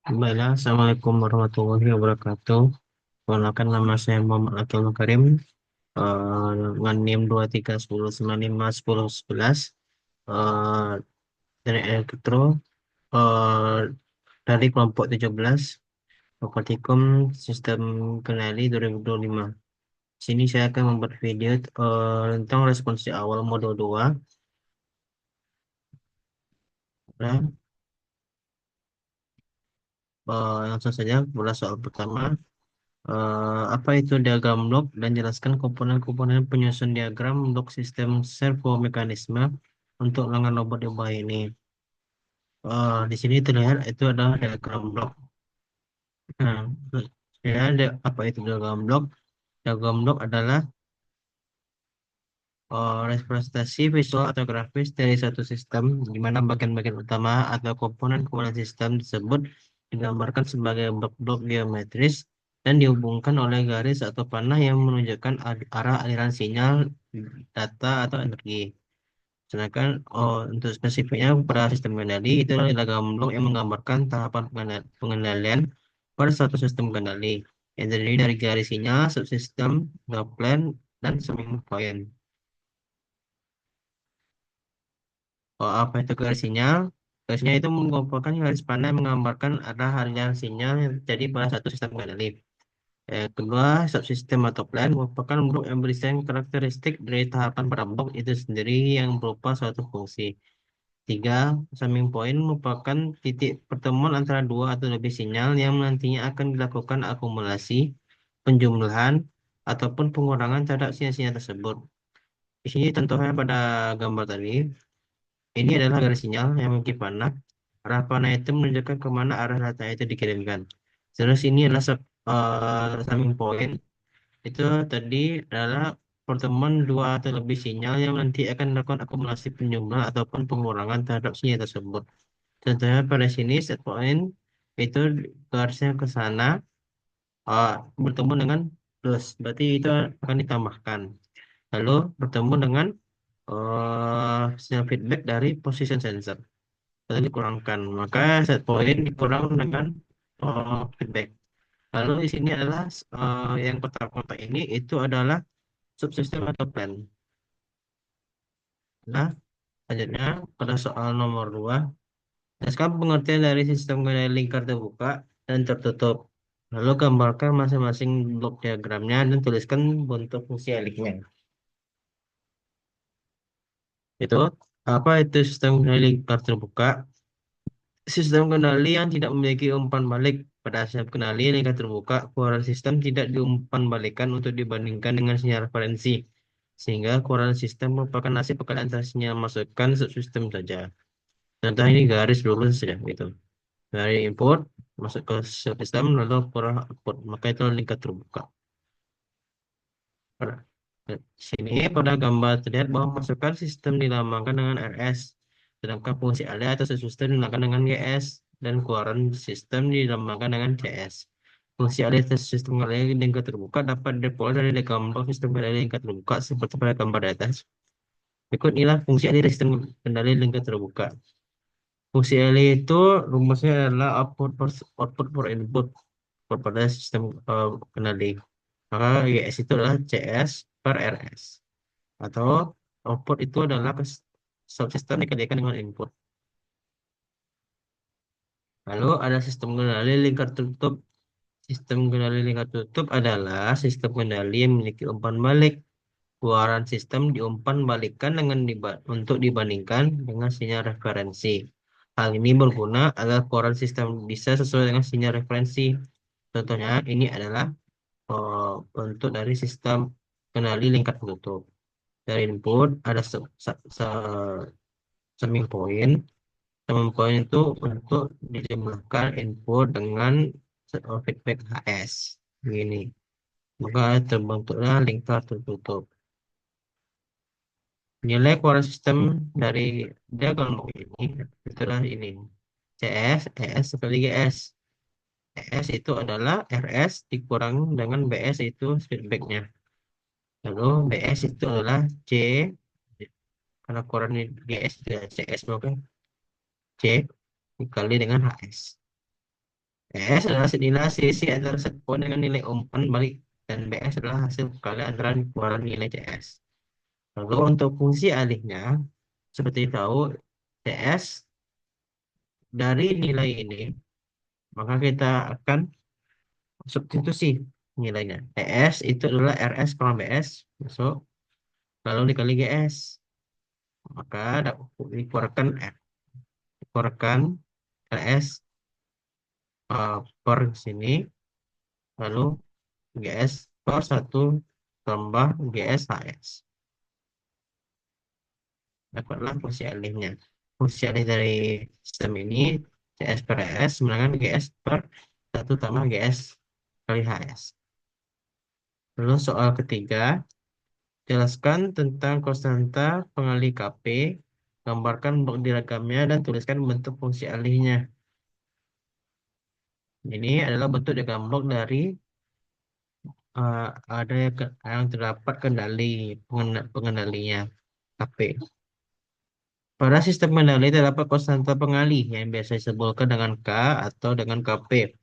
Baiklah, Assalamualaikum warahmatullahi wabarakatuh. Perkenalkan, nama saya Muhammad Atul Karim, dengan NIM 2310951011, eh, dari Elektro, eh, dari kelompok 17, Fakultikum Sistem Kendali 2025. Sini saya akan membuat video tentang responsif awal modul 2. Nah, langsung saja pada soal pertama. Apa itu diagram blok dan jelaskan komponen-komponen penyusun diagram blok sistem servo mekanisme untuk lengan robot di bawah ini. Di sini terlihat itu adalah diagram blok. Nah, ya, apa itu diagram blok? Diagram blok adalah representasi visual atau grafis dari satu sistem di mana bagian-bagian utama atau komponen-komponen sistem tersebut digambarkan sebagai blok-blok geometris dan dihubungkan oleh garis atau panah yang menunjukkan arah aliran sinyal, data, atau energi. Sedangkan untuk spesifiknya pada sistem kendali itu adalah diagram blok yang menggambarkan tahapan pengendalian pada suatu sistem kendali yang terdiri dari garis sinyal, subsistem, plan, dan summing point. Apa itu garis sinyal? Garis sinyal itu merupakan garis panah yang menggambarkan arah aliran sinyal yang terjadi pada satu sistem kendali. Kedua, subsistem atau plan merupakan blok yang berisikan karakteristik dari tahapan pada blok itu sendiri yang berupa suatu fungsi. Tiga, summing point merupakan titik pertemuan antara dua atau lebih sinyal yang nantinya akan dilakukan akumulasi, penjumlahan, ataupun pengurangan terhadap sinyal-sinyal tersebut. Di sini contohnya pada gambar tadi. Ini adalah garis sinyal yang memiliki panah. Arah panah itu menunjukkan kemana arah data itu dikirimkan. Terus ini adalah summing point. Itu tadi adalah pertemuan dua atau lebih sinyal yang nanti akan dilakukan akumulasi penjumlah ataupun pengurangan terhadap sinyal tersebut. Contohnya pada sini set point itu garisnya ke sana, uh, bertemu dengan plus. Berarti itu akan ditambahkan. Lalu bertemu dengan sinyal feedback dari position sensor. Lalu dikurangkan, maka set point dikurang dengan feedback. Lalu di sini adalah yang kotak-kotak ini itu adalah subsistem atau plan. Nah, selanjutnya pada soal nomor 2, jelaskan pengertian dari sistem kendali lingkar terbuka dan tertutup. Lalu gambarkan masing-masing blok diagramnya dan tuliskan bentuk fungsi heliknya. Itu apa itu sistem kendali lingkar terbuka? Sistem kendali yang tidak memiliki umpan balik. Pada sistem kendali lingkar terbuka, keluaran sistem tidak diumpan balikan untuk dibandingkan dengan sinyal referensi. Sehingga keluaran sistem merupakan hasil perkalian antara sinyal masukan subsistem saja. Contoh ini garis lurus ya, gitu. Dari input masuk ke subsistem lalu keluar output. Maka itu lingkar terbuka. Pada sini pada gambar terlihat bahwa masukan sistem dilambangkan dengan RS, sedangkan fungsi alih atau subsistem dilambangkan dengan GS, dan keluaran sistem dilambangkan dengan CS. Fungsi alih atau sistem kendali lingkar terbuka dapat diperoleh dari gambar sistem kendali lingkar terbuka seperti pada gambar di atas. Berikut inilah fungsi alih dari sistem kendali lingkar terbuka. Fungsi alih itu rumusnya adalah output per input pada sistem kendali. Maka GS itu adalah CS per RS. Atau output itu adalah subsistem dikalikan dengan input. Lalu ada sistem kendali lingkar tutup. Sistem kendali lingkar tutup adalah sistem kendali yang memiliki umpan balik. Keluaran sistem diumpan balikkan untuk dibandingkan dengan sinyal referensi. Hal ini berguna agar keluaran sistem bisa sesuai dengan sinyal referensi. Contohnya ini adalah bentuk dari sistem kendali lingkar tutup. Dari input ada summing point. Summing point itu untuk dijumlahkan input dengan feedback HS. Begini. Maka terbentuklah lingkar tertutup. Nilai keluaran sistem dari diagram ini itulah ini. CS, ES sekali GS. ES itu adalah RS dikurang dengan BS itu feedbacknya. Lalu BS itu adalah C, karena keluaran GS itu CS, maka C dikali dengan HS. S adalah nilai selisih antara set point dengan nilai umpan balik, dan BS adalah hasil perkalian antara keluaran nilai CS. Lalu untuk fungsi alihnya, seperti tahu CS dari nilai ini, maka kita akan substitusi nilainya. TS itu adalah RS kurang BS, masuk, lalu dikali GS. Maka dikeluarkan dikeluarkan LS per sini, lalu GS per 1 tambah GS HS. Dapatlah fungsi alihnya. Fungsi alih dari sistem ini, CS per S sama dengan GS per 1 tambah GS kali HS. Lalu soal ketiga, jelaskan tentang konstanta pengalih KP, gambarkan blok diagramnya dan tuliskan bentuk fungsi alihnya. Ini adalah bentuk diagram blok dari eh, ada yang terdapat kendali pengendalinya KP. Pada sistem kendali terdapat konstanta pengalih yang biasa disebutkan dengan K atau dengan KP.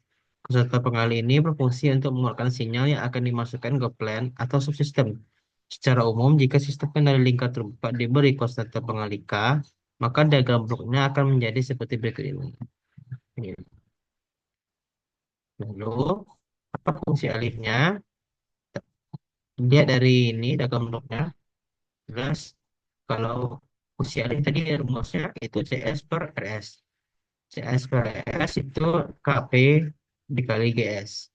Konstanta pengalih ini berfungsi untuk mengeluarkan sinyal yang akan dimasukkan ke plan atau subsistem. Secara umum, jika sistem kendali lingkar terbuka diberi konstanta pengalih K, maka diagram bloknya akan menjadi seperti berikut ini. Lalu, apa fungsi alihnya? Lihat dari ini diagram bloknya. Jelas, kalau fungsi alih tadi rumusnya itu CS per RS. CS per RS itu KP dikali GS.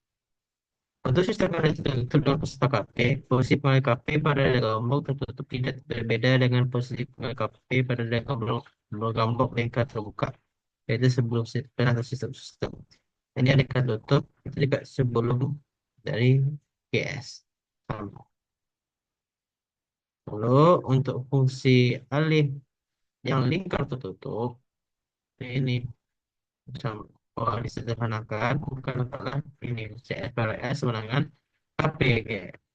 Untuk sistem yang tertutup dalam peserta KP, posisi pengalih KP pada diagram blok tertutup tidak berbeda dengan posisi pengalih KP pada diagram blok lingkar terbuka, yaitu sebelum sistem atau sistem. Ini ada lingkar tutup, itu juga sebelum dari GS. Sama. Lalu untuk fungsi alih yang lingkar tertutup, ini sama. Oh, disederhanakan, bukan adalah ini CFLS menangan KP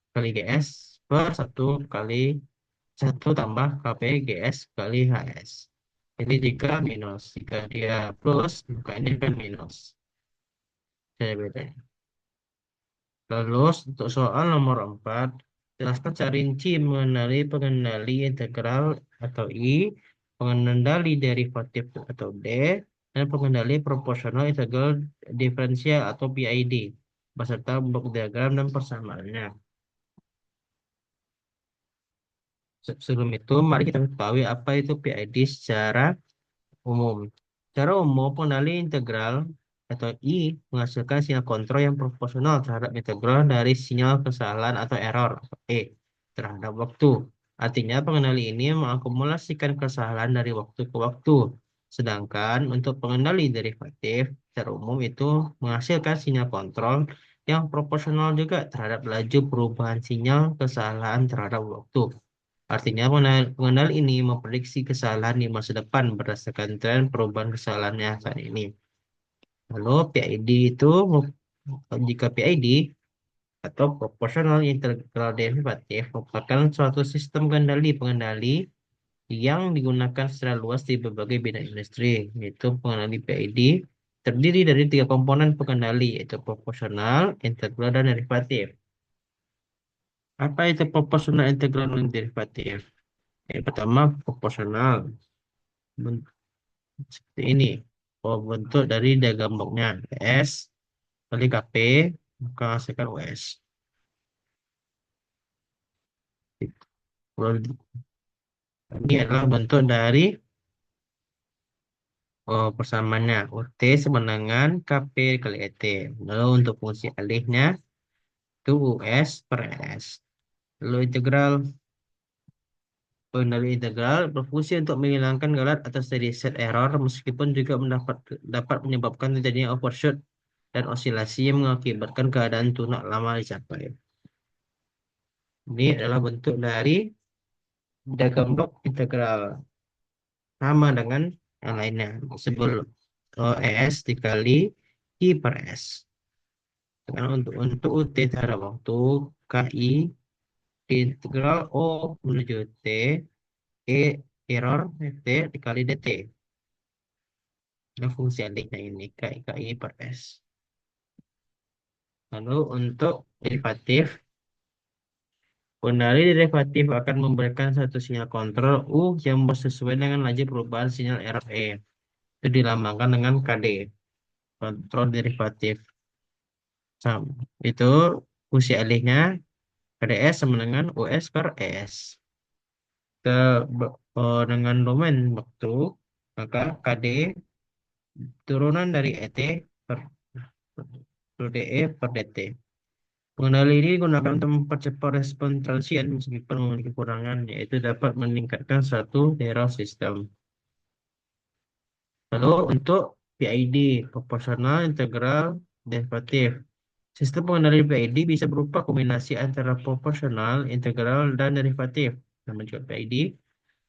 kali GS per 1 tambah KP GS kali HS. Jadi jika minus, jika dia plus, maka ini kan minus. Saya beda. Lalu untuk soal nomor 4, jelaskan cara rinci mengenali pengendali integral atau I, pengendali derivatif atau D, dan pengendali proporsional integral diferensial atau PID, beserta blok diagram dan persamaannya. Sebelum itu, mari kita ketahui apa itu PID secara umum. Secara umum, pengendali integral atau I menghasilkan sinyal kontrol yang proporsional terhadap integral dari sinyal kesalahan atau error atau E terhadap waktu. Artinya pengendali ini mengakumulasikan kesalahan dari waktu ke waktu. Sedangkan untuk pengendali derivatif secara umum itu menghasilkan sinyal kontrol yang proporsional juga terhadap laju perubahan sinyal kesalahan terhadap waktu. Artinya pengenal ini memprediksi kesalahan di masa depan berdasarkan tren perubahan kesalahannya saat ini. Lalu PID itu jika PID atau proportional integral derivative merupakan suatu sistem pengendali yang digunakan secara luas di berbagai bidang industri, yaitu pengendali PID terdiri dari 3 komponen pengendali, yaitu proporsional, integral, dan derivatif. Apa itu proporsional, integral, dan derivatif? Yang pertama, proporsional. Seperti ini. Oh, bentuk dari diagram bloknya S kali KP maka hasilkan US. Ini adalah bentuk dari persamaannya UT sama dengan KP kali ET. Lalu untuk fungsi alihnya itu US per S. Lalu integral, pengendali integral berfungsi untuk menghilangkan galat atau steady state error meskipun juga dapat menyebabkan terjadinya overshoot dan osilasi yang mengakibatkan keadaan tunak lama dicapai. Ini adalah bentuk dari diagram blok integral sama dengan yang lainnya. Sebelum ES dikali I per S. Sekarang untuk UT terhadap waktu KI integral O menuju T E error T dikali DT. Nah, fungsi adiknya ini KI per S. Lalu untuk derivatif, kendali derivatif akan memberikan satu sinyal kontrol U yang sesuai dengan laju perubahan sinyal error E. Itu dilambangkan dengan KD, kontrol derivatif. Itu fungsi alihnya KDS sama dengan US per ES. Dengan domain waktu, maka KD turunan dari ET per DE per DT. Pengendali ini digunakan untuk mempercepat respon transient meskipun memiliki kekurangan, yaitu dapat meningkatkan satu error sistem. Lalu untuk PID, proporsional integral derivatif. Sistem pengendali PID bisa berupa kombinasi antara proporsional, integral, dan derivatif. Nama juga PID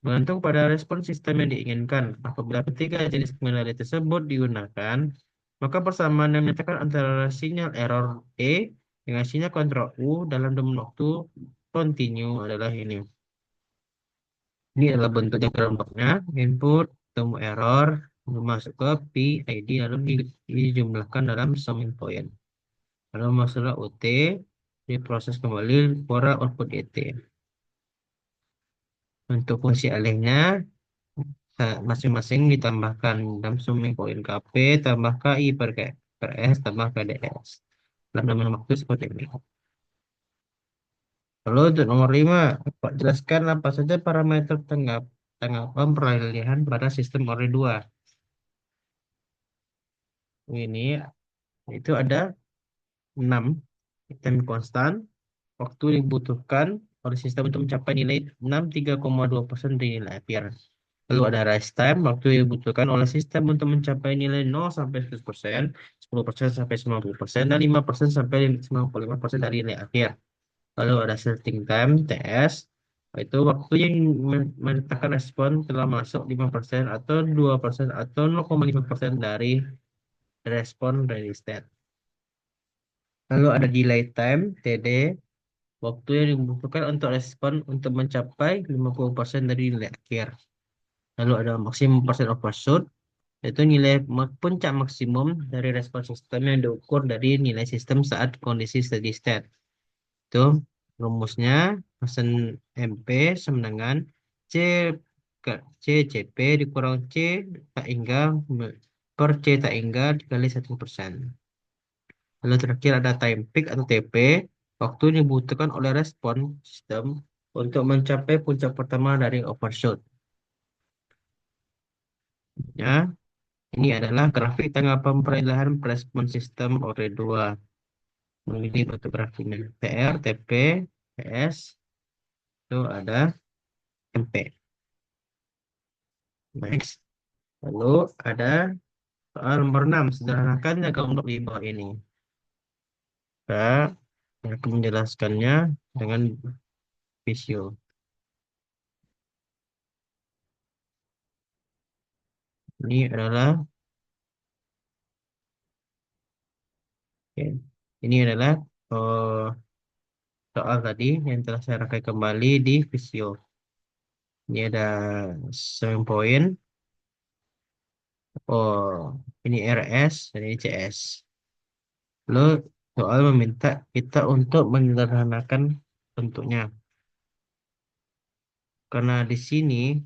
bergantung pada respon sistem yang diinginkan. Apabila ketiga jenis pengendali tersebut digunakan, maka persamaan yang menyatakan antara sinyal error E dengan sinyal kontrol U dalam domain waktu continue adalah ini. Ini adalah bentuk diagram bloknya, input, temu error, masuk ke PID, lalu dijumlahkan dalam summing point. Lalu masalah UT, diproses kembali keluar output ET. Untuk fungsi alihnya, masing-masing ditambahkan dalam summing point KP tambah KI per S tambah KDS. Dalam nama waktu seperti ini. Lalu untuk nomor 5, Pak jelaskan apa saja parameter tanggapan peralihan pada sistem ORI 2. Ini itu ada 6 time konstan, waktu yang dibutuhkan oleh sistem untuk mencapai nilai 63,2% dari nilai akhir. Lalu ada rise time, waktu yang dibutuhkan oleh sistem untuk mencapai nilai 0 sampai 100%, 10% sampai 90%, dan 5% sampai 95% dari nilai akhir. Lalu ada setting time, TS, itu waktu yang menyatakan respon telah masuk 5% atau 2% atau 0,5% dari respon ready state. Lalu ada delay time, TD, waktu yang dibutuhkan untuk respon untuk mencapai 50% dari nilai akhir. Lalu ada maksimum persen overshoot, yaitu nilai puncak maksimum dari respon sistem yang diukur dari nilai sistem saat kondisi steady state. Itu rumusnya persen MP sama dengan C ke CP dikurang C tak hingga per C tak hingga dikali 1%. Lalu terakhir ada time peak atau TP, waktu yang dibutuhkan oleh respon sistem untuk mencapai puncak pertama dari overshoot. Ya, ini adalah grafik tanggapan peralihan respon sistem ORE2. Ini bentuk grafiknya. TR, TP, PS, itu ada MP. Next. Lalu ada soal nomor 6. Sederhanakan diagram blok di bawah ini. Saya akan menjelaskannya dengan visual. Ini adalah oke. Ini adalah oh, soal tadi yang telah saya rangkai kembali di visual. Ini ada 7 poin. Oh, ini RS dan ini CS. Lalu soal meminta kita untuk menyederhanakan bentuknya. Karena di sini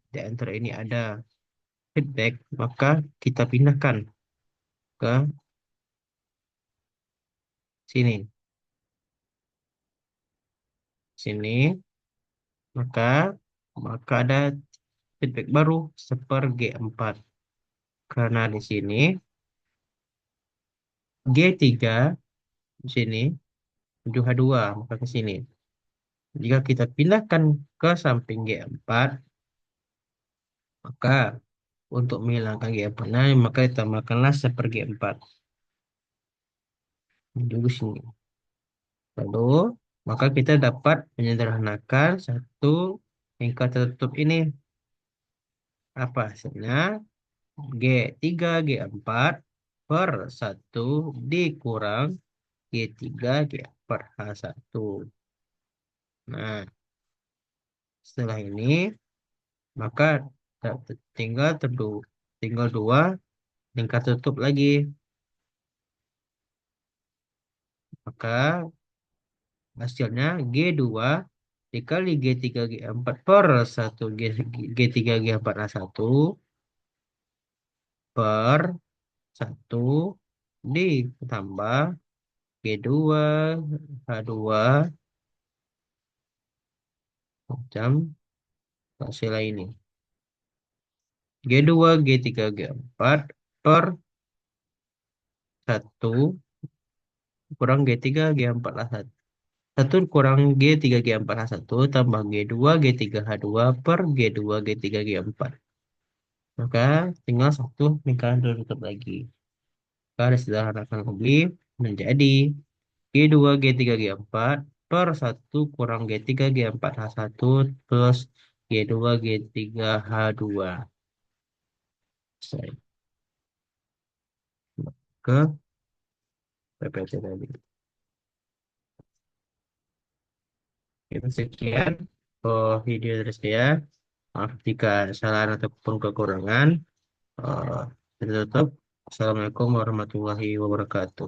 di antara ini ada feedback, maka kita pindahkan ke sini. Sini, maka maka ada feedback baru seper G4. Karena di sini G3 di sini 7H2, maka ke sini. Jika kita pindahkan ke samping G4, maka untuk menghilangkan G4, nah, maka ditambahkanlah seper G4. Di sini. Lalu, maka kita dapat menyederhanakan satu tingkat tertutup ini. Apa hasilnya? G3, G4 per 1 dikurang G3, G per H1. Nah, setelah ini, maka tinggal tinggal dua tingkat tutup lagi. Maka hasilnya G2 dikali G3 G4 per 1 G3 G4 A1 per 1 ditambah G2 H2 macam hasil ini. G2 G3 G4 per 1 kurang G3 G4 A1. 1 kurang G3 G4 H1 tambah G2 G3 H2 per G2 G3 G4. Maka tinggal satu lingkaran tertutup lagi. Maka disederhanakan lagi menjadi G2 G3 G4 per 1 kurang G3 G4 H1 plus G2 G3 H2. Saya ke PPT tadi. Itu sekian video dari saya. Maaf jika salah ataupun kekurangan. Eh, Tertutup. Assalamualaikum warahmatullahi wabarakatuh.